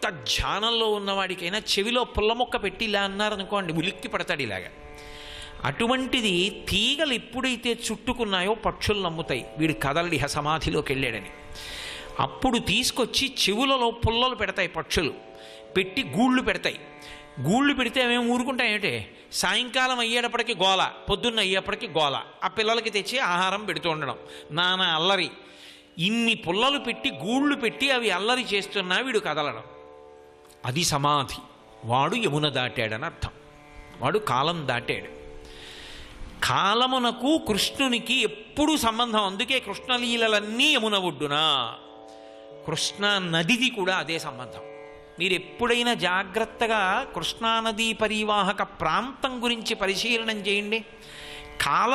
ఎంత ధ్యానంలో ఉన్నవాడికైనా చెవిలో పుల్ల మొక్క పెట్టి ఇలా అన్నారనుకోండి ఉలిక్కి పడతాడు ఇలాగా. అటువంటిది తీగలు ఎప్పుడైతే చుట్టుకున్నాయో పక్షులు నమ్ముతాయి వీడు కదలడి సమాధిలోకి వెళ్ళాడని. అప్పుడు తీసుకొచ్చి చెవులలో పుల్లలు పెడతాయి పక్షులు, పెట్టి గూళ్ళు పెడతాయి. గూళ్ళు పెడితే మేము ఊరుకుంటాయేంటే, సాయంకాలం అయ్యేటప్పటికి గోల, పొద్దున్న అయ్యేప్పటికి గోల, ఆ పిల్లలకి తెచ్చి ఆహారం పెడుతూ ఉండడం, నానా అల్లరి. ఇన్ని పుల్లలు పెట్టి గూళ్ళు పెట్టి అవి అల్లరి చేస్తున్నా వీడు కదలడం, అది సమాధి. వాడు యమున దాటాడని అర్థం, వాడు కాలం దాటాడు. కాలమునకు కృష్ణునికి ఎప్పుడూ సంబంధం. అందుకే కృష్ణలీలలన్నీ యమున ఒడ్డున, కృష్ణా నదిది కూడా అదే సంబంధం. మీరు ఎప్పుడైనా జాగ్రత్తగా కృష్ణానదీ పరివాహక ప్రాంతం గురించి పరిశీలనం చేయండి. కాల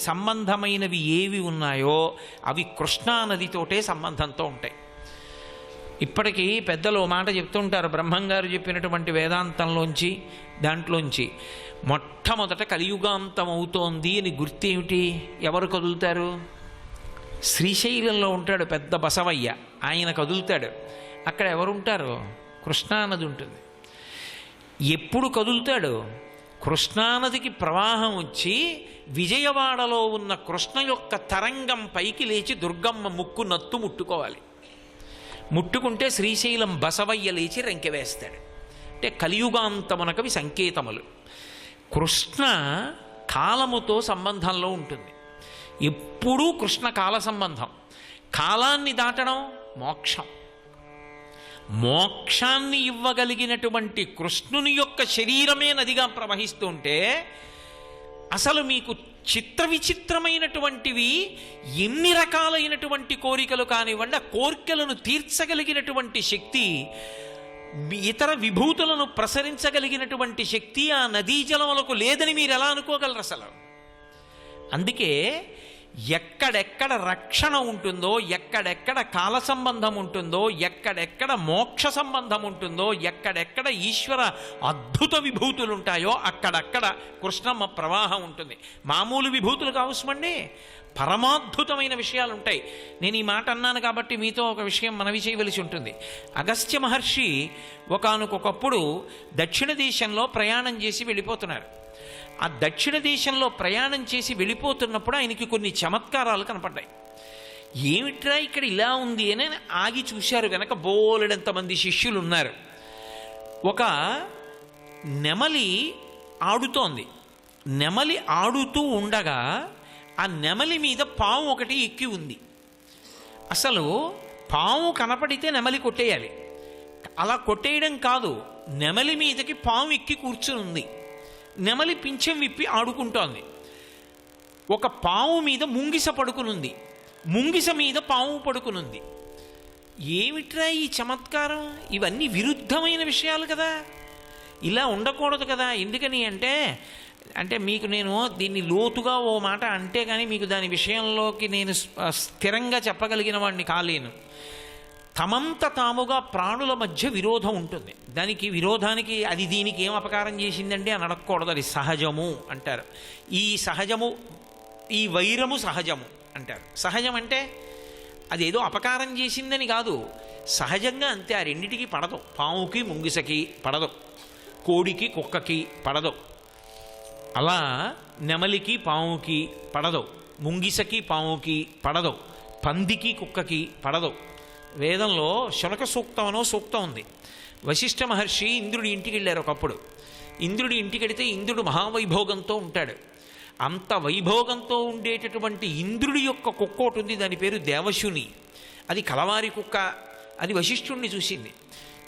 సంబంధమైనవి ఏవి ఉన్నాయో అవి కృష్ణానదితోటే సంబంధంతో ఉంటాయి. ఇప్పటికీ పెద్దలు మాట చెప్తుంటారు, బ్రహ్మంగారు చెప్పినటువంటి వేదాంతంలోంచి దాంట్లోంచి మొట్టమొదట కలియుగాంతం అవుతోంది అని గుర్తేమిటి? ఎవరు కదులుతారు? శ్రీశైలంలో ఉంటాడు పెద్ద బసవయ్య, ఆయన కదులుతాడు. అక్కడ ఎవరుంటారు? కృష్ణానది ఉంటుంది. ఎప్పుడు కదులుతాడు? కృష్ణానదికి ప్రవాహం వచ్చి విజయవాడలో ఉన్న కృష్ణ యొక్క తరంగం పైకి లేచి దుర్గమ్మ ముక్కు నత్తు ముట్టుకోవాలి. ముట్టుకుంటే శ్రీశైలం బసవయ్య లేచి రెంకె వేస్తాడు. అంటే కలియుగాంతమునకవి సంకేతములు. కృష్ణ కాలముతో సంబంధంలో ఉంటుంది. ఎప్పుడూ కృష్ణ కాల సంబంధం. కాలాన్ని దాటడం మోక్షం. మోక్షాన్ని ఇవ్వగలిగినటువంటి కృష్ణుని యొక్క శరీరమే నదిగా ప్రవహిస్తుంటే అసలు మీకు చిత్ర విచిత్రమైనటువంటివి ఎన్ని రకాలైనటువంటి కోరికలు కానివ్వండి, ఆ కోరికలను తీర్చగలిగినటువంటి శక్తి, ఇతర విభూతులను ప్రసరించగలిగినటువంటి శక్తి ఆ నదీ జలములకు లేదని మీరు ఎలా అనుకోగలరు అసలు? అందుకే ఎక్కడెక్కడ రక్షణ ఉంటుందో, ఎక్కడెక్కడ కాల సంబంధం ఉంటుందో, ఎక్కడెక్కడ మోక్ష సంబంధం ఉంటుందో, ఎక్కడెక్కడ ఈశ్వర అద్భుత విభూతులు ఉంటాయో అక్కడక్కడ కృష్ణమ్మ ప్రవాహం ఉంటుంది. మామూలు విభూతులు కావసమండి, పరమాద్భుతమైన విషయాలు ఉంటాయి. నేను ఈ మాట అన్నాను కాబట్టి మీతో ఒక విషయం మనవి చేయవలసి ఉంటుంది. అగస్త్య మహర్షి ఒకానొకప్పుడు దక్షిణ దేశంలో ప్రయాణం చేసి వెళ్ళిపోతున్నారు. ఆ దక్షిణ దేశంలో ప్రయాణం చేసి వెళ్ళిపోతున్నప్పుడు ఆయనకి కొన్ని చమత్కారాలు కనపడ్డాయి. ఏమిట్రా ఇక్కడ ఇలా ఉంది అని ఆగి చూశారు. వెనక బోలెడంతమంది శిష్యులు ఉన్నారు. ఒక నెమలి ఆడుతోంది. నెమలి ఆడుతూ ఉండగా ఆ నెమలి మీద పాము ఒకటి ఎక్కి ఉంది. అసలు పాము కనపడితే నెమలి కొట్టేయాలి. అలా కొట్టేయడం కాదు, నెమలి మీదకి పాము ఎక్కి కూర్చుని ఉంది. నెమలి పింఛం విప్పి ఆడుకుంటోంది. ఒక పాము మీద ముంగిస పడుకునుంది, ముంగిస మీద పాము పడుకునుంది. ఏమిట్రా ఈ చమత్కారం? ఇవన్నీ విరుద్ధమైన విషయాలు కదా, ఇలా ఉండకూడదు కదా. ఎందుకని అంటే మీకు నేను దీన్ని లోతుగా ఓ మాట అంటే కానీ మీకు దాని విషయంలోకి నేను స్థిరంగా చెప్పగలిగిన వాడిని కాలేను. తమంత తాముగా ప్రాణుల మధ్య విరోధం ఉంటుంది. దానికి విరోధానికి అది దీనికి ఏం అపకారం చేసిందండి అని అడగకూడదు. అది సహజము అంటారు. ఈ సహజము, ఈ వైరము సహజము అంటారు. సహజం అంటే అదేదో అపకారం చేసిందని కాదు, సహజంగా అంతే. ఆ రెండిటికి పడదు. పాముకి ముంగిసకి పడదు, కోడికి కుక్కకి పడదు. అలా నెమలికి పాముకి పడదు, ముంగిసకి పాముకి పడదు, పందికి కుక్కకి పడదు. వేదంలో శునక సూక్తం అనో సూక్తం ఉంది. వశిష్ఠ మహర్షి ఇంద్రుడి ఇంటికి వెళ్ళారు ఒకప్పుడు. ఇంద్రుడి ఇంటికి వెళితే ఇంద్రుడు మహావైభోగంతో ఉంటాడు. అంత వైభోగంతో ఉండేటటువంటి ఇంద్రుడి యొక్క కుక్క ఒకటి ఉంది, దాని పేరు దేవశుని. అది కలవారి కుక్క. అది వశిష్ఠుణ్ణి చూసింది.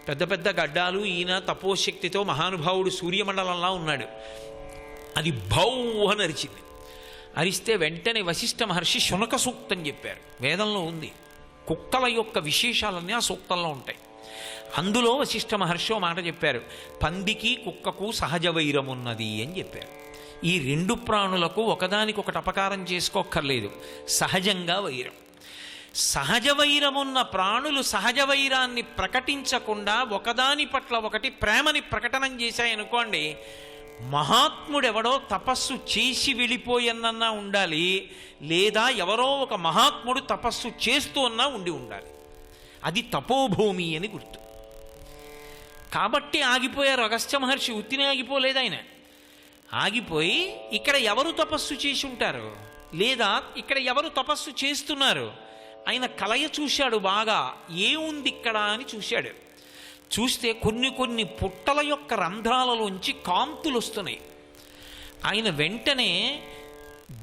పెద్ద పెద్ద గడ్డాలు, ఈయన తపోశక్తితో మహానుభావుడు సూర్యమండలంలా ఉన్నాడు. అది భౌ అని అరిచింది. అరిస్తే వెంటనే వశిష్ఠ మహర్షి శునక సూక్తం చెప్పారు. వేదంలో ఉంది. కుక్కల యొక్క విశేషాలన్నీ ఆ సూక్తంలో ఉంటాయి. అందులో వశిష్ఠ మహర్షి మాట చెప్పారు, పందికి కుక్కకు సహజ వైరమున్నది అని చెప్పారు. ఈ రెండు ప్రాణులకు ఒకదానికొకటి అపకారం చేసుకోక్కర్లేదు, సహజంగా వైరం. సహజ వైరమున్న ప్రాణులు సహజ వైరాన్ని ప్రకటించకుండా ఒకదాని పట్ల ఒకటి ప్రేమని ప్రకటనం చేశాయనుకోండి, మహాత్ముడెవడో తపస్సు చేసి వెళ్ళిపోయన్నన్నా ఉండాలి, లేదా ఎవరో ఒక మహాత్ముడు తపస్సు చేస్తూ అన్నా ఉండాలి. అది తపోభూమి అని గుర్తు. కాబట్టి ఆగిపోయారు. అగస్త్య మహర్షి ఉత్తినే ఆగిపోలేదు. ఆయన ఆగిపోయి ఇక్కడ ఎవరు తపస్సు చేసి ఉంటారు, లేదా ఇక్కడ ఎవరు తపస్సు చేస్తున్నారు, ఆయన కలయ చూశాడు. బాగా ఏముంది ఇక్కడ అని చూశాడు. చూస్తే కొన్ని పుట్టల యొక్క రంధ్రాలలోంచి కాంతులు వస్తున్నాయి. ఆయన వెంటనే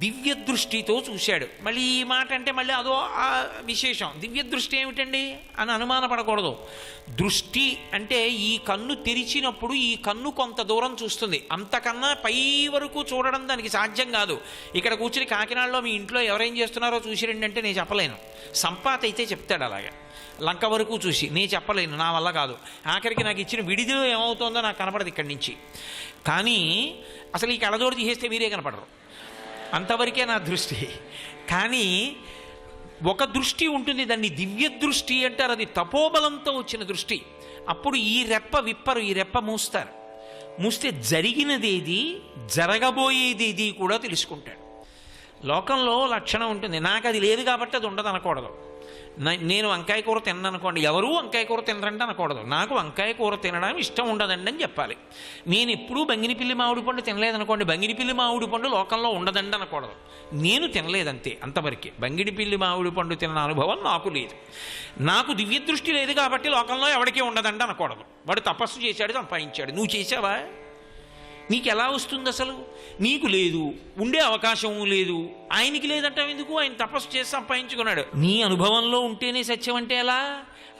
దివ్య దృష్టితో చూశాడు. మళ్ళీ ఈ మాట అంటే మళ్ళీ అదో ఆ విశేషం. దివ్య దృష్టి ఏమిటండి అని అనుమానపడకూడదు. దృష్టి అంటే ఈ కన్ను తెరిచినప్పుడు ఈ కన్ను కొంత దూరం చూస్తుంది, అంతకన్నా పై వరకు చూడడం దానికి సాధ్యం కాదు. ఇక్కడ కూర్చుని కాకినాడలో మీ ఇంట్లో ఎవరేం చేస్తున్నారో చూసిరండి అంటే నేను చెప్పలేను. సంపాత అయితే చెప్తాడు అలాగే, లంక వరకు చూసి. నేను చెప్పలేను, నా వల్ల కాదు. ఆఖరికి నాకు ఇచ్చిన విడిదిలో ఏమవుతుందో నాకు కనపడదు ఇక్కడి నుంచి. కానీ అసలు ఈ కళ్ళజోడు తీసేస్తే మీరే కనపడరు, అంతవరకే నా దృష్టి. కానీ ఒక దృష్టి ఉంటుంది, దాన్ని దివ్య దృష్టి అంటారు. అది తపోబలంతో వచ్చిన దృష్టి. అప్పుడు ఈ రెప్ప విప్పరు, ఈ రెప్ప మూస్తారు. మూస్తే జరిగినదేది జరగబోయేది కూడా తెలుసుకుంటాడు. లోకంలో లక్షణం ఉంటుంది, నాకు అది లేదు కాబట్టి అది ఉండదు అనకూడదు. నేను వంకాయ కూర తిన్నాను అనుకోండి, ఎవరూ వంకాయ కూర తినరంటే అనకూడదు. నాకు వంకాయ కూర తినడం ఇష్టం ఉండదండి అని చెప్పాలి. నేను ఎప్పుడూ బంగినిపిల్లి మామిడి పండు తినలేదనుకోండి, బంగినిపిల్లి మామిడి పండు లోకంలో ఉండదండి అనకూడదు. నేను తినలేదంతే, అంతవరకే. బంగినిపిల్లి మామిడి పండు తిన్న అనుభవం నాకు లేదు. నాకు దివ్య దృష్టి లేదు కాబట్టి లోకంలో ఎవరికీ ఉండదండి అనకూడదు. వాడు తపస్సు చేశాడు, సంపాదించాడు. నువ్వు చేసావా? నీకు ఎలా వస్తుంది? అసలు నీకు లేదు, ఉండే అవకాశం లేదు. ఆయనకి లేదంటావు ఎందుకు? ఆయన తపస్సు చేసి సంపాదించుకున్నాడు. నీ అనుభవంలో ఉంటేనే సత్యం అంటే ఎలా?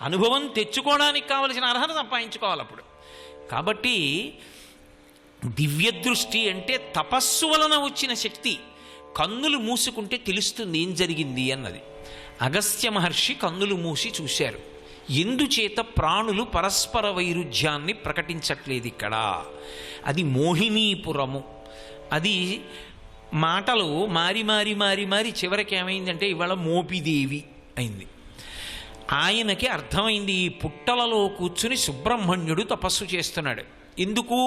అనుభవం తెచ్చుకోవడానికి కావలసిన అర్హత సంపాదించుకోవాలి అప్పుడు. కాబట్టి దివ్య దృష్టి అంటే తపస్సు వలన వచ్చిన శక్తి. కన్నులు మూసుకుంటే తెలుస్తుంది ఏం జరిగింది అన్నది. అగస్త్య మహర్షి కన్నులు మూసి చూశారు. ఎందుచేత ప్రాణులు పరస్పర వైరుధ్యాన్ని ప్రకటించట్లేదు ఇక్కడ? అది మోహినీపురము. అది మాటలు మారి మారి మారి మారి చివరికి ఏమైందంటే ఇవాళ మోపిదేవి అయింది. ఆయనకి అర్థమైంది, ఈ పుట్టలలో కూర్చుని సుబ్రహ్మణ్యుడు తపస్సు చేస్తున్నాడు. ఎందుకు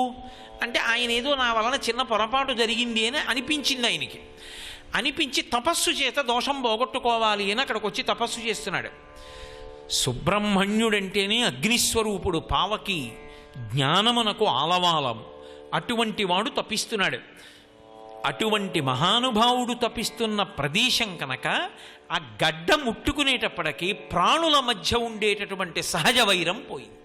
అంటే ఆయన ఏదో నా వలన చిన్న పొరపాటు జరిగింది అని అనిపించింది ఆయనకి. అనిపించి తపస్సు చేత దోషం పోగొట్టుకోవాలి అని అక్కడికి వచ్చి తపస్సు చేస్తున్నాడు. సుబ్రహ్మణ్యుడంటేనే అగ్నిస్వరూపుడు, పావకి, జ్ఞానమునకు ఆలవాలం. అటువంటి వాడు తపిస్తున్నాడు. అటువంటి మహానుభావుడు తపిస్తున్న ప్రదేశం కనుక ఆ గడ్డ ముట్టుకునేటప్పటికీ ప్రాణుల మధ్య ఉండేటటువంటి సహజ వైరం పోయింది.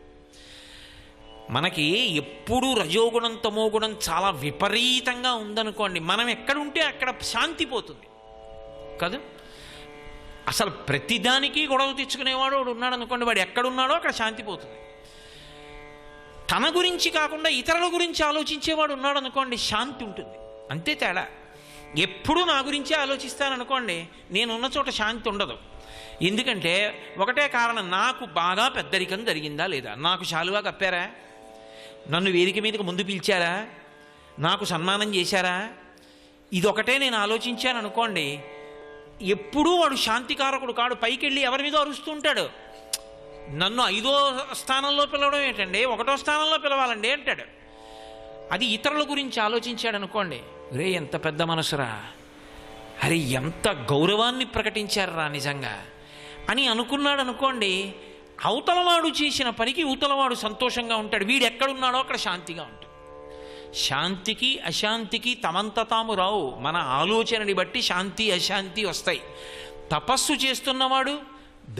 మనకి ఎప్పుడూ రజోగుణం తమోగుణం చాలా విపరీతంగా ఉందనుకోండి, మనం ఎక్కడుంటే అక్కడ శాంతి పోతుంది కదా. అసలు ప్రతిదానికి గొడవ తెచ్చుకునేవాడు వాడు ఉన్నాడు అనుకోండి, వాడు ఎక్కడున్నాడో అక్కడ శాంతి పోతుంది. తన గురించి కాకుండా ఇతరుల గురించి ఆలోచించేవాడు ఉన్నాడు అనుకోండి, శాంతి ఉంటుంది. అంతే తేడా. ఎప్పుడు నా గురించే ఆలోచిస్తాననుకోండి, నేనున్న చోట శాంతి ఉండదు. ఎందుకంటే ఒకటే కారణం, నాకు బాగా పెద్దరికం జరిగిందా లేదా, నాకు శాలువా కప్పారా, నన్ను వేదిక మీదకి ముందు పిలిచారా, నాకు సన్మానం చేశారా, ఇదొకటే నేను ఆలోచించాను అనుకోండి, ఎప్పుడూ వాడు శాంతికారకుడు కాడు. పైకి వెళ్ళి ఎవరి మీద అరుస్తూ ఉంటాడు. నన్ను 5వ స్థానంలో పిలవడం ఏంటండి, 1వ స్థానంలో పిలవాలండి అంటాడు. అది ఇతరుల గురించి ఆలోచించాడు అనుకోండి, రే ఎంత పెద్ద మనసురా, అరే ఎంత గౌరవాన్ని ప్రకటించారా నిజంగా అని అనుకున్నాడు అనుకోండి, అవతలవాడు చేసిన పనికి అవతలవాడు సంతోషంగా ఉంటాడు. వీడు ఎక్కడున్నాడో అక్కడ శాంతిగా ఉంటాడు. శాంతికి అశాంతికి తమంత తాము రావు, మన ఆలోచనని బట్టి శాంతి అశాంతి వస్తాయి. తపస్సు చేస్తున్నవాడు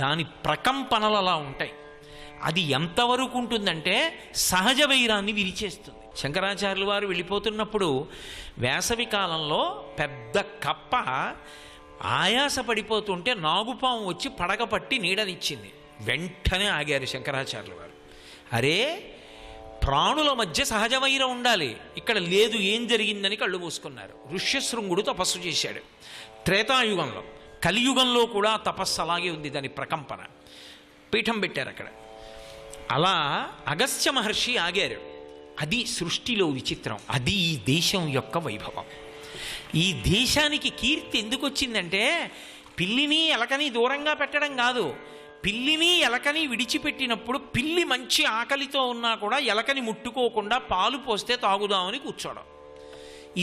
దాని ప్రకంపనలు అలా ఉంటాయి. అది ఎంతవరకు ఉంటుందంటే సహజ వైరాన్ని విరిచేస్తుంది. శంకరాచార్యుల వారు వెళ్ళిపోతున్నప్పుడు వేసవి కాలంలో పెద్ద కప్ప ఆయాస పడిపోతుంటే నాగుపాము వచ్చి పడగ పట్టి నీడనిచ్చింది. వెంటనే ఆగారు శంకరాచార్యుల వారు. అరే, ప్రాణుల మధ్య సహజ వైరం ఉండాలి, ఇక్కడ లేదు, ఏం జరిగిందని కళ్ళు మూసుకున్నారు. ఋష్యశృంగుడు తపస్సు చేశాడు త్రేతాయుగంలో. కలియుగంలో కూడా తపస్సు అలాగే ఉంది, దాని ప్రకంపన. పీఠం పెట్టారు అక్కడ. అలా అగస్త్య మహర్షి ఆగారు. అది సృష్టిలో విచిత్రం. అది ఈ దేశం యొక్క వైభవం. ఈ దేశానికి కీర్తి ఎందుకు వచ్చిందంటే పిల్లిని ఎలకని దూరంగా పెట్టడం కాదు, పిల్లిని ఎలకని విడిచిపెట్టినప్పుడు పిల్లి మంచి ఆకలితో ఉన్నా కూడా ఎలకని ముట్టుకోకుండా పాలు పోస్తే తాగుదామని కూర్చోవడం.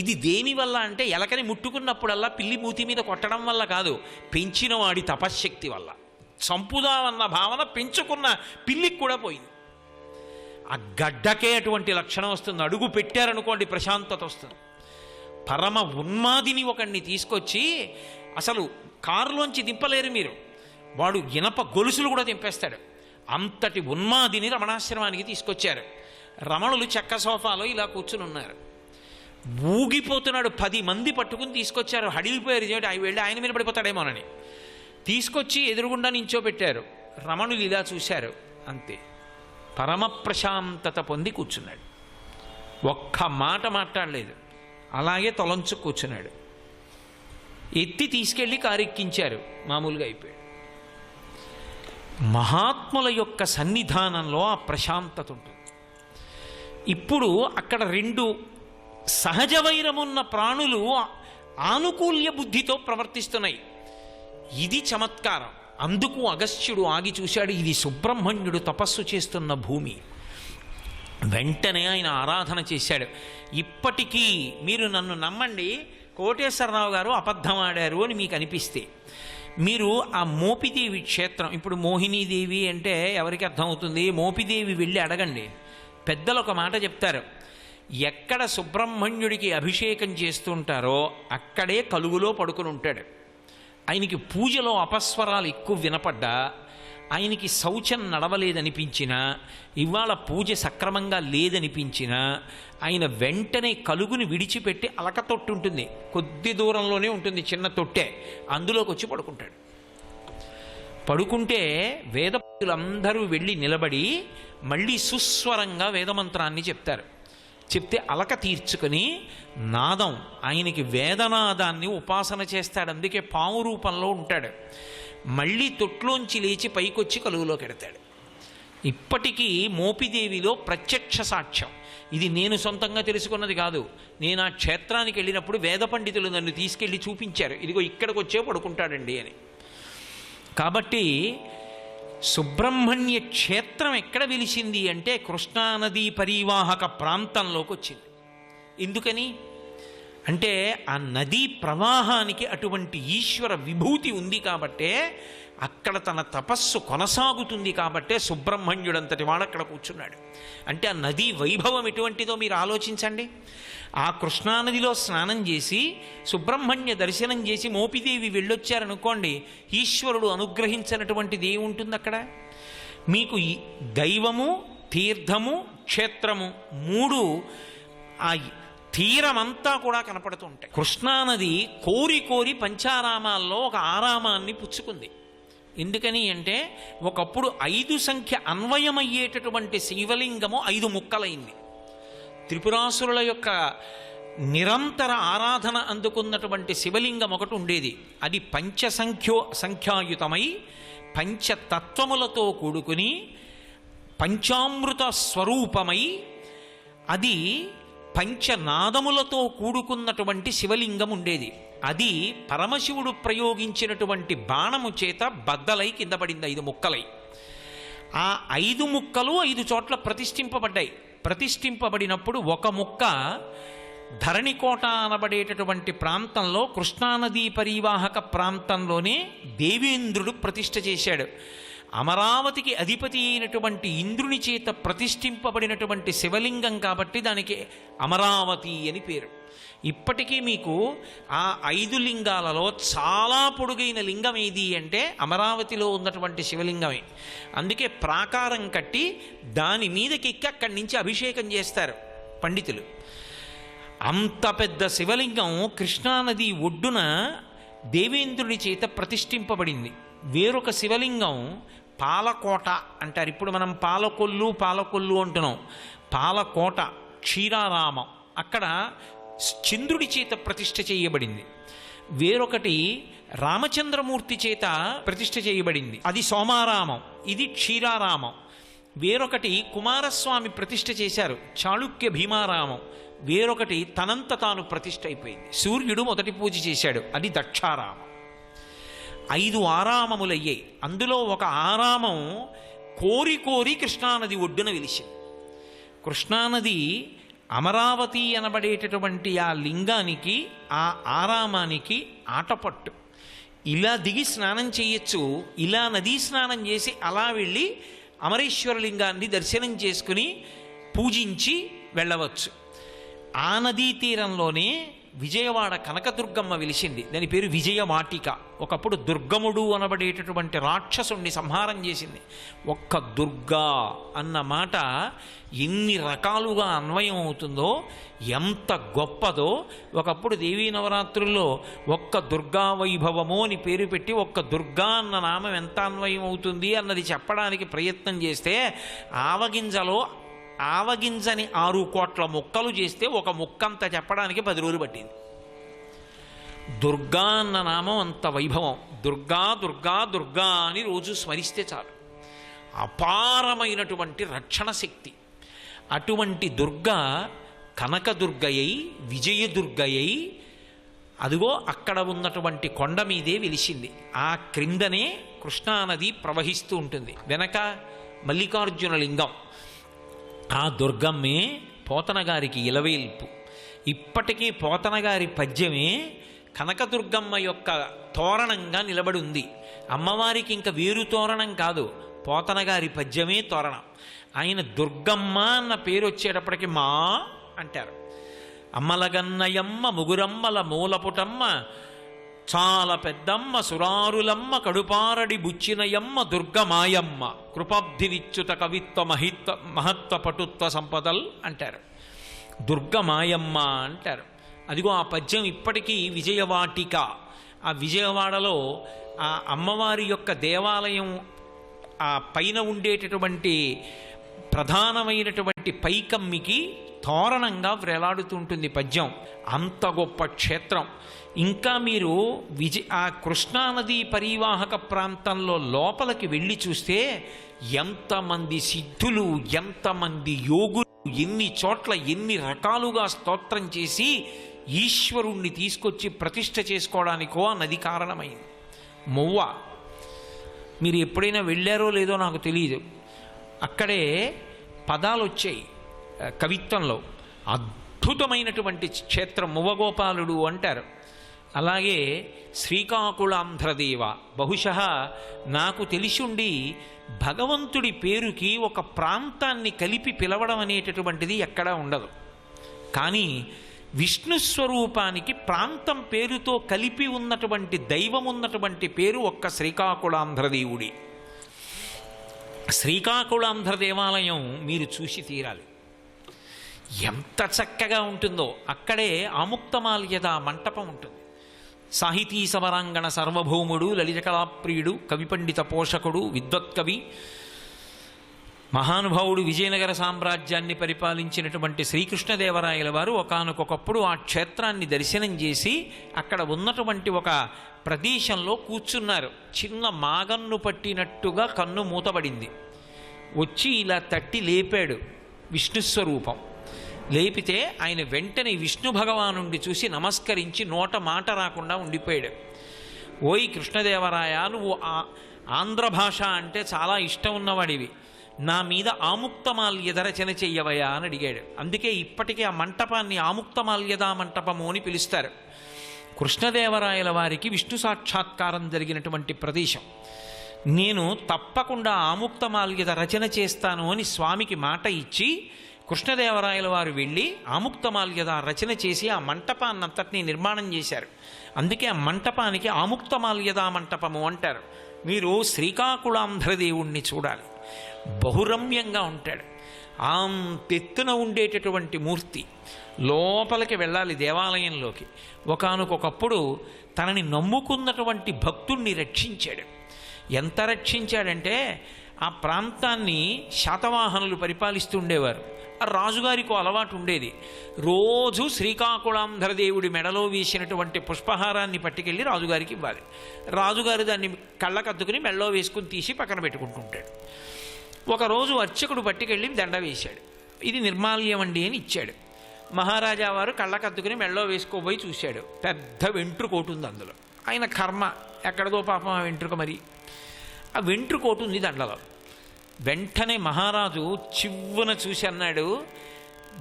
ఇది దేనివల్ల అంటే ఎలకని ముట్టుకున్నప్పుడల్లా పిల్లి మూతి మీద కొట్టడం వల్ల కాదు, పెంచిన వాడి తపశ్శక్తి వల్ల. చంపుదామన్న భావన పెంచుకున్న పిల్లికి కూడా పోయింది. ఆ గడ్డకే అటువంటి లక్షణం వస్తుంది. అడుగు పెట్టారనుకోండి ప్రశాంతత వస్తుంది. పరమ ఉన్మాదిని ఒకడిని తీసుకొచ్చి అసలు కారులోంచి దింపలేరు మీరు, వాడు ఇనప గొలుసులు కూడా దింపేస్తాడు. అంతటి ఉన్మాదిని రమణాశ్రమానికి తీసుకొచ్చారు. రమణులు చెక్క సోఫాలో ఇలా కూర్చుని ఉన్నారు. ఊగిపోతున్నాడు. 10 మంది పట్టుకుని తీసుకొచ్చారు. హడిలిపోయారు. వెళ్ళి ఆయన మీద పడిపోతాడేమోనని తీసుకొచ్చి ఎదురుగుండా నించోబెట్టారు. రమణులు ఇలా చూశారు. అంతే, పరమ ప్రశాంతత పొంది కూర్చున్నాడు. ఒక్క మాట మాట్లాడలేదు. అలాగే తొలంచు కూర్చున్నాడు. ఎత్తి తీసుకెళ్ళి కారెక్కించారు. మామూలుగా అయిపోయాడు. మహాత్ముల యొక్క సన్నిధానంలో ఆ ప్రశాంతత ఉంటుంది. ఇప్పుడు అక్కడ 2 సహజ వైరమున్న ప్రాణులు ఆనుకూల్య బుద్ధితో ప్రవర్తిస్తున్నాయి. ఇది చమత్కారం. అందుకు అగస్త్యుడు ఆగి చూశాడు. ఇది సుబ్రహ్మణ్యుడు తపస్సు చేస్తున్న భూమి. వెంటనే ఆయన ఆరాధన చేశాడు. ఇప్పటికీ మీరు నన్ను నమ్మండి, కోటేశ్వరరావు గారు అబద్ధం ఆడారు అని మీకు అనిపిస్తే, మీరు ఆ మోపిదేవి క్షేత్రం, ఇప్పుడు మోహినీదేవి అంటే ఎవరికి అర్థమవుతుంది? మోపిదేవి వెళ్ళి అడగండి. పెద్దలు ఒక మాట చెప్తారు, ఎక్కడ సుబ్రహ్మణ్యుడికి అభిషేకం చేస్తుంటారో అక్కడే కలుగులో పడుకుని ఉంటాడు. ఆయనకి పూజలో అపస్వరాలు ఎక్కువ వినపడ్డా, ఆయనకి శౌచం నడవలేదనిపించినా, ఇవాళ పూజ సక్రమంగా లేదనిపించినా, ఆయన వెంటనే కలుగుని విడిచిపెట్టి అలక తొట్టు ఉంటుంది, కొద్ది దూరంలోనే ఉంటుంది, చిన్న తొట్టే, అందులోకి వచ్చి పడుకుంటాడు. పడుకుంటే వేద పండితులందరూ వెళ్ళి నిలబడి మళ్ళీ సుస్వరంగా వేదమంత్రాన్ని చెప్తారు. చెప్తే అలక తీర్చుకొని నాదం, ఆయనకి వేదనాదాన్ని ఉపాసన చేస్తాడు. అందుకే పాము రూపంలో ఉంటాడు. మళ్ళీ తొట్లోంచి లేచి పైకొచ్చి కలుగులోకి ఎడతాడు. ఇప్పటికీ మోపిదేవిలో ప్రత్యక్ష సాక్ష్యం. ఇది నేను సొంతంగా తెలుసుకున్నది కాదు. నేను ఆ క్షేత్రానికి వెళ్ళినప్పుడు వేద పండితులు నన్ను తీసుకెళ్ళి చూపించారు. ఇదిగో ఇక్కడికి వచ్చే పడుకుంటాడండి అని. కాబట్టి సుబ్రహ్మణ్య క్షేత్రం ఎక్కడ వెలిసింది అంటే కృష్ణానదీ పరివాహక ప్రాంతంలోకి వచ్చింది. ఎందుకని అంటే ఆ నదీ ప్రవాహానికి అటువంటి ఈశ్వర విభూతి ఉంది కాబట్టే అక్కడ తన తపస్సు కొనసాగుతుంది. కాబట్టే సుబ్రహ్మణ్యుడంతటి వాడు అక్కడ కూర్చున్నాడు. అంటే ఆ నదీ వైభవం ఎటువంటిదో మీరు ఆలోచించండి. ఆ కృష్ణానదిలో స్నానం చేసి సుబ్రహ్మణ్య దర్శనం చేసి మోపిదేవి వెళ్ళొచ్చారనుకోండి, ఈశ్వరుడు అనుగ్రహించినటువంటిది ఏముంటుంది అక్కడ? మీకు దైవము, తీర్థము, క్షేత్రము 3 ఆ తీరమంతా కూడా కనపడుతూ ఉంటాయి. కృష్ణానది కోరి కోరి పంచారామాల్లో ఒక ఆరామాన్ని పుచ్చుకుంది. ఎందుకని అంటే ఒకప్పుడు 5 సంఖ్య అన్వయమయ్యేటటువంటి శివలింగము 5 ముక్కలైంది. త్రిపురాసురుల యొక్క నిరంతర ఆరాధన అందుకున్నటువంటి శివలింగం ఒకటి ఉండేది. అది సంఖ్యాయుతమై పంచతత్వములతో కూడుకుని పంచామృత స్వరూపమై అది పంచనాదములతో కూడుకున్నటువంటి శివలింగం ఉండేది. అది పరమశివుడు ప్రయోగించినటువంటి బాణము చేత బద్దలై కింద పడింది 5 ముక్కలై. ఆ 5 ముక్కలు 5 చోట్ల ప్రతిష్ఠింపబడ్డాయి. ప్రతిష్ఠింపబడినప్పుడు ఒక ముక్క ధరణికోట అనబడేటటువంటి ప్రాంతంలో కృష్ణానదీ పరివాహక ప్రాంతంలోనే దేవేంద్రుడు ప్రతిష్ఠ చేశాడు. అమరావతికి అధిపతి అయినటువంటి ఇంద్రుని చేత ప్రతిష్ఠింపబడినటువంటి శివలింగం కాబట్టి దానికి అమరావతి అని పేరు. ఇప్పటికీ మీకు ఆ 5 లింగాలలో చాలా పొడుగైన లింగం ఏది అంటే అమరావతిలో ఉన్నటువంటి శివలింగమే. అందుకే ప్రాకారం కట్టి దాని మీదకి ఎక్కి అక్కడి నుంచి అభిషేకం చేస్తారు పండితులు. అంత పెద్ద శివలింగం కృష్ణానది ఒడ్డున దేవేంద్రుని చేత ప్రతిష్ఠింపబడింది. వేరొక శివలింగం పాలకోట అంటారు. ఇప్పుడు మనం పాలకొల్లు అంటున్నాం. పాలకోట క్షీరారామం, అక్కడ చంద్రుడి చేత ప్రతిష్ఠ చేయబడింది. వేరొకటి రామచంద్రమూర్తి చేత ప్రతిష్ఠ చేయబడింది, అది సోమారామం, ఇది క్షీరారామం. వేరొకటి కుమారస్వామి ప్రతిష్ఠ చేశారు, చాళుక్య భీమారామం. వేరొకటి తనంత తాను ప్రతిష్ఠ అయిపోయింది, సూర్యుడు మొదటి పూజ చేశాడు, అది దక్షారామం. 5 ఆరామములయ్యాయి. అందులో ఒక ఆరామం కోరి కోరి కృష్ణానది ఒడ్డున వెలిసింది. కృష్ణానది అమరావతి అనబడేటటువంటి ఆ లింగానికి, ఆ ఆరామానికి ఆటపట్టు. ఇలా దిగి స్నానం చేయొచ్చు, ఇలా నదీ స్నానం చేసి అలా వెళ్ళి అమరేశ్వరలింగాన్ని దర్శనం చేసుకుని పూజించి వెళ్ళవచ్చు. ఆ నదీ తీరంలోనే విజయవాడ కనకదుర్గమ్మ వెలిసింది. దాని పేరు విజయవాటిక. ఒకప్పుడు దుర్గముడు అనబడేటటువంటి రాక్షసుణ్ణి సంహారం చేసింది. ఒక్క దుర్గా అన్న మాట ఎన్ని రకాలుగా అన్వయం అవుతుందో, ఎంత గొప్పదో. ఒకప్పుడు దేవీ నవరాత్రుల్లో ఒక్క దుర్గా వైభవము అని పేరు పెట్టి ఒక్క దుర్గా అన్న నామం ఎంత అన్వయం అవుతుంది అన్నది చెప్పడానికి ప్రయత్నం చేస్తే ఆవగింజని 6 కోట్ల ముక్కలు చేస్తే ఒక ముక్కంత చెప్పడానికి 10 రోజులు పట్టింది. దుర్గా అన్న నామం అంత వైభవం. దుర్గా దుర్గా దుర్గా అని రోజు స్మరిస్తే చాలు. అపారమైనటువంటి రక్షణ శక్తి. అటువంటి దుర్గా కనకదుర్గయ్యి విజయదుర్గయ్యి అదిగో అక్కడ ఉన్నటువంటి కొండ మీదే వెలిసింది. ఆ క్రిందనే కృష్ణానది ప్రవహిస్తూ ఉంటుంది. వెనక మల్లికార్జున లింగం. ఆ దుర్గమ్మే పోతనగారికి ఇలవేల్పు. ఇప్పటికీ పోతనగారి పద్యమే కనకదుర్గమ్మ యొక్క తోరణంగా నిలబడి ఉంది. అమ్మవారికి ఇంకా వేరు తోరణం కాదు, పోతనగారి పద్యమే తోరణం. ఆయన దుర్గమ్మ అన్న పేరు వచ్చేటప్పటికి మా అంటారు. అమ్మలగన్నయమ్మ ముగురమ్మల మూలపుటమ్మ చాలా పెద్దమ్మ సురారులమ్మ కడుపారడి బుచ్చినయమ్మ దుర్గమాయమ్మ కృపాబ్ధినిచ్యుత కవిత్వ మహత్వ పటుత్వ సంపదల్ అంటారు. దుర్గమాయమ్మ అంటారు. అదిగో ఆ పద్యం ఇప్పటికీ విజయవాటిక. ఆ విజయవాడలో ఆ అమ్మవారి యొక్క దేవాలయం ఆ పైన ఉండేటటువంటి ప్రధానమైనటువంటి పైకమ్మికి తోరణంగా వేలాడుతుంటుంది పద్యం. అంత గొప్ప క్షేత్రం. ఇంకా మీరు ఆ కృష్ణానదీ పరివాహక ప్రాంతంలో లోపలికి వెళ్ళి చూస్తే ఎంతమంది సిద్ధులు, ఎంతమంది యోగులు, ఎన్ని చోట్ల ఎన్ని రకాలుగా స్తోత్రం చేసి ఈశ్వరుణ్ణి తీసుకొచ్చి ప్రతిష్ఠ చేసుకోవడానికో ఆ నది కారణమైంది. మొవ్వ మీరు ఎప్పుడైనా వెళ్ళారో లేదో నాకు తెలియదు. అక్కడే పదాలు వచ్చాయి కవిత్వంలో. అద్భుతమైనటువంటి క్షేత్రం మువ్వగోపాలుడు అంటారు. అలాగే శ్రీకాకుళాంధ్రదేవ. బహుశः నాకు తెలిసిండి భగవంతుడి పేరుకి ఒక ప్రాంతాన్ని కలిపి పిలవడం అనేటటువంటిది ఎక్కడా ఉండదు. కానీ విష్ణు స్వరూపానికి ప్రాంతం పేరుతో కలిపి ఉన్నటువంటి దైవం ఉన్నటువంటి పేరు ఒక్క శ్రీకాకుళాంధ్రదేవుడి. శ్రీకాకుళాంధ్ర దేవాలయం మీరు చూసి తీరాలి. ఎంత చక్కగా ఉంటుందో. అక్కడే ఆముక్తమాల్యద మంటపం ఉంటుంది. సాహితీ సమరాంగణ సర్వభౌముడు, లలిత కళాప్రియుడు, కవి పండిత పోషకుడు, విద్వత్కవి, మహానుభావుడు, విజయనగర సామ్రాజ్యాన్ని పరిపాలించినటువంటి శ్రీకృష్ణదేవరాయల వారు ఒకానొకప్పుడు ఆ క్షేత్రాన్ని దర్శనం చేసి అక్కడ ఉన్నటువంటి ఒక ప్రదేశంలో కూర్చున్నారు. చిన్న మాగన్ను పట్టినట్టుగా కన్ను మూతబడింది. వచ్చి ఇలా తట్టి లేపాడు విష్ణుస్వరూపం. లేపితే ఆయన వెంటనే విష్ణు భగవానుండి చూసి నమస్కరించి నోట మాట రాకుండా ఉండిపోయాడు. ఓయ్ కృష్ణదేవరాయ, నువ్వు ఆంధ్ర భాష అంటే చాలా ఇష్టం ఉన్నవాడివి, నా మీద ఆముక్తమాల్యద రచన చెయ్యవయా అని అడిగాడు. అందుకే ఇప్పటికీ ఆ మంటపాన్ని ఆముక్తమాల్యదా మంటపము అని పిలుస్తారు. కృష్ణదేవరాయల వారికి విష్ణు సాక్షాత్కారం జరిగినటువంటి ప్రదేశం. నేను తప్పకుండా ఆముక్తమాల్యద రచన చేస్తాను అని స్వామికి మాట ఇచ్చి కృష్ణదేవరాయల వారు వెళ్ళి ఆముక్తమాల్యద రచన చేసి ఆ మంటపాన్నంతటినీ నిర్మాణం చేశారు. అందుకే ఆ మంటపానికి ఆముక్తమాల్యదా మంటపము అంటారు. మీరు శ్రీకాకుళాంధ్రదేవుణ్ణి చూడాలి. బహురమ్యంగా ఉంటాడు. అంతెత్తున ఉండేటటువంటి మూర్తి. లోపలికి వెళ్ళాలి దేవాలయంలోకి. ఒకానొకప్పుడు తనని నమ్ముకున్నటువంటి భక్తుణ్ణి రక్షించాడు. ఎంత రక్షించాడంటే ఆ ప్రాంతాన్ని శాతవాహనులు పరిపాలిస్తూ ఉండేవారు. ఆ రాజుగారికి అలవాటు ఉండేది. రోజు శ్రీకాకుళాంధ్రదేవుడి మెడలో వేసినటువంటి పుష్పహారాన్ని పట్టుకెళ్ళి రాజుగారికి ఇవ్వాలి. రాజుగారు దాన్ని కళ్ళకద్దుకుని మెడలో వేసుకుని తీసి పక్కన పెట్టుకుంటుంటాడు. ఒకరోజు అర్చకుడు పట్టుకెళ్ళి దండ వేశాడు. ఇది నిర్మాల్యం అండి అని ఇచ్చాడు. మహారాజా వారు కళ్ళకద్దుకుని మెడలో వేసుకోబోయి చూశాడు. పెద్ద వెంట్రుకోటు ఉంది అందులో. ఆయన కర్మ ఎక్కడదో పాపం ఆ వెంట్రుక. మరి ఆ వెంట్రుకోటు ఉంది దండలో. వెంటనే మహారాజు చివ్వున చూసి అన్నాడు,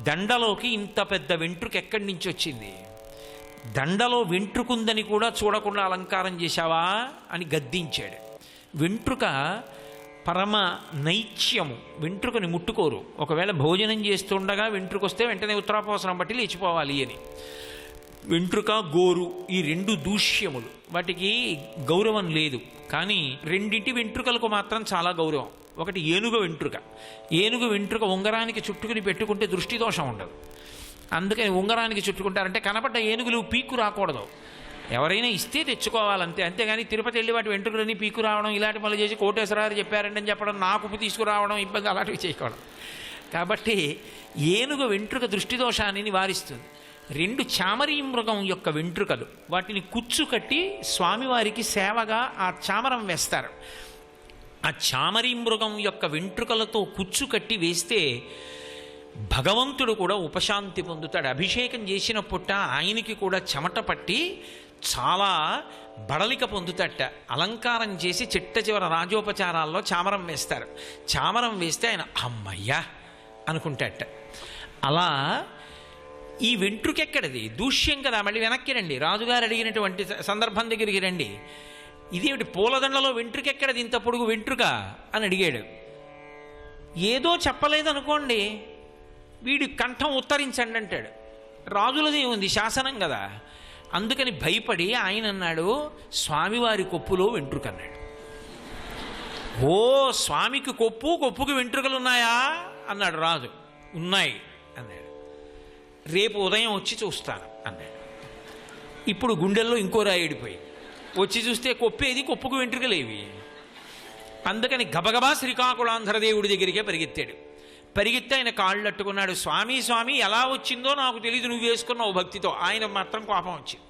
దండలోకి ఇంత పెద్ద వెంట్రుక ఎక్కడి నుంచి వచ్చింది? దండలో వెంట్రుకుందని కూడా చూడకుండా అలంకారం చేశావా అని గద్దించాడు. వెంట్రుక పరమ నైత్యము. వెంట్రుకని ముట్టుకోరు. ఒకవేళ భోజనం చేస్తుండగా వెంట్రుకొస్తే వెంటనే ఉత్తరాపోసనం బట్టి లేచిపోవాలి అని. వెంట్రుక గోరు ఈ రెండు దూష్యములు, వాటికి గౌరవం లేదు. కానీ రెండింటి వెంట్రుకలకు మాత్రం చాలా గౌరవం. ఒకటి ఏనుగు వెంట్రుక. ఏనుగు వెంట్రుక ఉంగరానికి చుట్టుకుని పెట్టుకుంటే దృష్టి దోషం ఉండదు. అందుకని ఉంగరానికి చుట్టుకుంటారంటే కనపడ్డ ఏనుగులు పీకు రాకూడదు. ఎవరైనా ఇస్తే తెచ్చుకోవాలంతే. అంతేగాని తిరుపతి వెళ్ళి వాటి వెంట్రుకలన్నీ పీకు రావడం, ఇలాంటి పనులు చేసి కోటేశ్వరారు చెప్పారండి అని చెప్పడం, నాకు తీసుకురావడం ఇబ్బంది, అలాంటివి చేయకూడదు. కాబట్టి ఏనుగు వెంట్రుక దృష్టి దోషాన్ని నివారిస్తుంది. రెండు చామరీ మృగం యొక్క వెంట్రుకలు, వాటిని కుచ్చు కట్టి స్వామివారికి సేవగా ఆ చామరం వేస్తారు. ఆ చామరీ మృగం యొక్క వెంట్రుకలతో కుచ్చు కట్టి వేస్తే భగవంతుడు కూడా ఉపశాంతి పొందుతాడు. అభిషేకం చేసిన పుట్ట ఆయనకి కూడా చెమట పట్టి చాలా బడలిక పొందుతట. అలంకారం చేసి చిట్ట చివర రాజోపచారాల్లో చామరం వేస్తారు. చామరం వేస్తే ఆయన అమ్మయ్యా అనుకుంటాట. అలా ఈ వెంట్రుకెక్కడిది? దూష్యం కదా. మళ్ళీ వెనక్కి రండి, రాజుగారు అడిగినటువంటి సందర్భం దగ్గరికి రండి. ఇదేమిటి పూలదండలో వెంట్రుకెక్కడిది, ఇంత పొడుగు వెంట్రుక అని అడిగాడు. ఏదో చెప్పలేదనుకోండి, వీడి కంఠం ఉత్తరించండి అంటాడు. రాజులది ఉంది, శాసనం కదా. అందుకని భయపడి ఆయన అన్నాడు, స్వామివారి కొప్పులో వెంట్రుక అన్నాడు. ఓ స్వామికి కొప్పుకి వెంట్రుకలు ఉన్నాయా అన్నాడు రాజు. ఉన్నాయి అన్నాడు. రేపు ఉదయం వచ్చి చూస్తాను అన్నాడు. ఇప్పుడు గుండెల్లో ఇంకో రాయిడిపోయి వచ్చి చూస్తే కొప్పేది, కొప్పుకు వెంట్రుకలేవి. అందుకని గబగబా శ్రీకాకుళాంధ్రదేవుడి దగ్గరికే పరిగెత్తాడు. పరిగెత్తి ఆయన కాళ్ళు అట్టుకున్నాడు. స్వామి స్వామి ఎలా వచ్చిందో నాకు తెలియదు, నువ్వు వేసుకున్నావు భక్తితో. ఆయన మాత్రం కోపం వచ్చింది.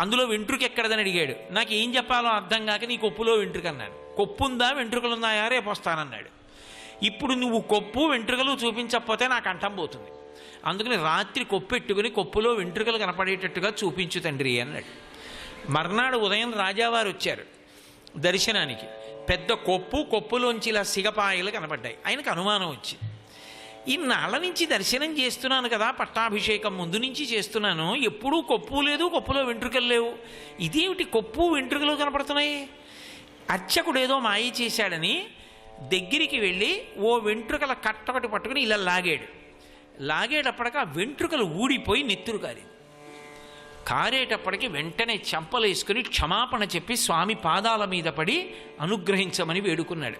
అందులో వెంట్రుక ఎక్కడదని అడిగాడు. నాకు ఏం చెప్పాలో అర్థం కాక నీ కొప్పులో వెంట్రుక అన్నాడు. కొప్పుందా వెంట్రుకలున్నాయా, రేపు వస్తానన్నాడు. ఇప్పుడు నువ్వు కొప్పు వెంట్రుకలు చూపించకపోతే నాకు కంఠం పోతుంది. అందుకని రాత్రి కొప్పెట్టుకుని కొప్పులో వెంట్రుకలు కనపడేటట్టుగా చూపించు తండ్రి అన్నాడు. మర్నాడు ఉదయం రాజావారు వచ్చారు దర్శనానికి. పెద్ద కొప్పులోంచి ఇలా సిగపాయలు కనపడ్డాయి. ఆయనకు అనుమానం వచ్చింది. ఇన్నాళ్ళ నుంచి దర్శనం చేస్తున్నాను కదా, పట్టాభిషేకం ముందు నుంచి చేస్తున్నాను, ఎప్పుడూ కొప్పు లేదు, కొప్పులో వెంట్రుకలు లేవు, ఇదేమిటి కొప్పు వెంట్రుకలు కనపడుతున్నాయి? అర్చకుడు ఏదో మాయ చేశాడని దగ్గరికి వెళ్ళి ఓ వెంట్రుకల కట్టొకటి పట్టుకుని ఇలా లాగేటప్పటికి ఆ వెంట్రుకలు ఊడిపోయి నెత్తురు కారింది. కారేటప్పటికి వెంటనే చెంపలేసుకుని క్షమాపణ చెప్పి స్వామి పాదాల మీద పడి అనుగ్రహించమని వేడుకున్నాడు.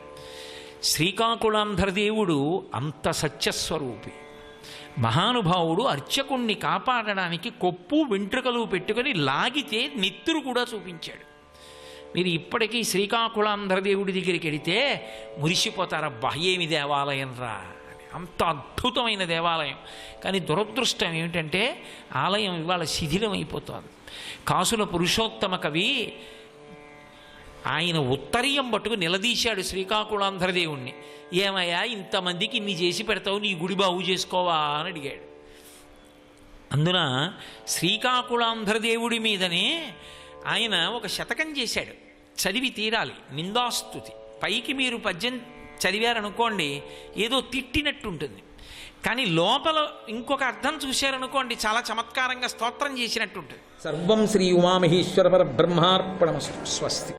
శ్రీకాకుళాంధ్రదేవుడు అంత సత్యస్వరూపి మహానుభావుడు. అర్చకుణ్ణి కాపాడడానికి కొప్పు వెంట్రుకలు పెట్టుకొని లాగితే నెత్తురు కూడా చూపించాడు. మీరు ఇప్పటికీ శ్రీకాకుళాంధ్రదేవుడి దగ్గరికి వెడితే మురిసిపోతారబ్బా, ఏమి దేవాలయం రా, అంత అద్భుతమైన దేవాలయం. కానీ దురదృష్టం ఏమిటంటే ఆలయం ఇవాళ శిథిలం అయిపోతుంది. కాసుల పురుషోత్తమ కవి ఆయన ఉత్తరీయం పట్టుకు నిలదీశాడు శ్రీకాకుళాంధ్రదేవుణ్ణి. ఏమయ్యా ఇంతమందికి ఇన్ని చేసి పెడతావు, నీ గుడి బాగు చేసుకోవా అని అడిగాడు. అందున శ్రీకాకుళాంధ్రదేవుడి మీదనే ఆయన ఒక శతకం చేశాడు, చదివి తీరాలి. నిందాస్తుతి. పైకి మీరు పద్యం చదివారనుకోండి ఏదో తిట్టినట్టుంటుంది, కానీ లోపల ఇంకొక అర్థం చూశారనుకోండి చాలా చమత్కారంగా స్తోత్రం చేసినట్టుంటుంది. సర్వం శ్రీ ఉమామహేశ్వర పరబ్రహ్మార్పణమస్తు. స్వస్తి.